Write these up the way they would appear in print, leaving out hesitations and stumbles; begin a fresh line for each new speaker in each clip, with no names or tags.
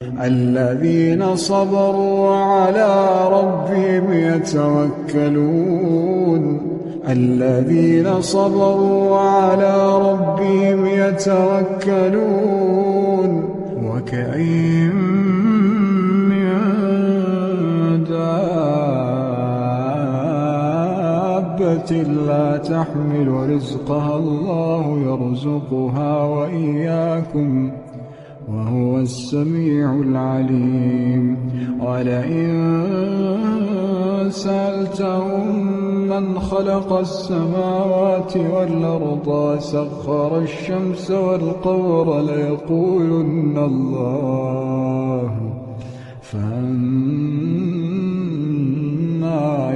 الذين صبروا وعلى ربهم يتوكلون. الذين صبروا وعلى ربهم يتوكلون. وكأين من دابة لا تحمل رزقها الله يرزقها وإياكم وهو السميع العليم. ولئن سألتهم من خلق السماوات والأرض وسخر الشمس والقمر ليقولن الله فأنى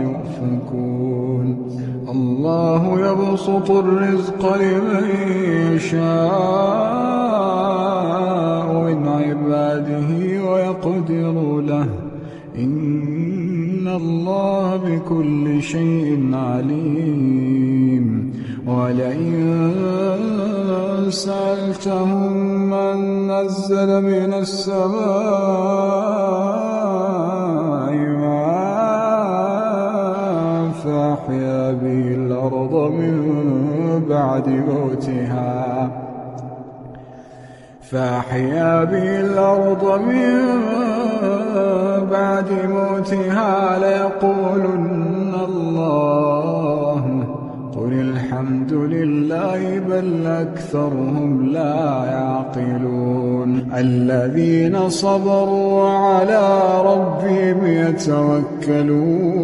يؤفكون. الله يبسط الرزق لمن يشاء من عباده ويقدر له إن الله بكل شيء عليم. ولئن سألتهم من نزل من السماء ماء فأحيا به الأرض من بعد موتها ليقولن الله قل الحمد لله بل أكثرهم لا يعقلون. الذين صبروا وعلى ربهم يتوكلون.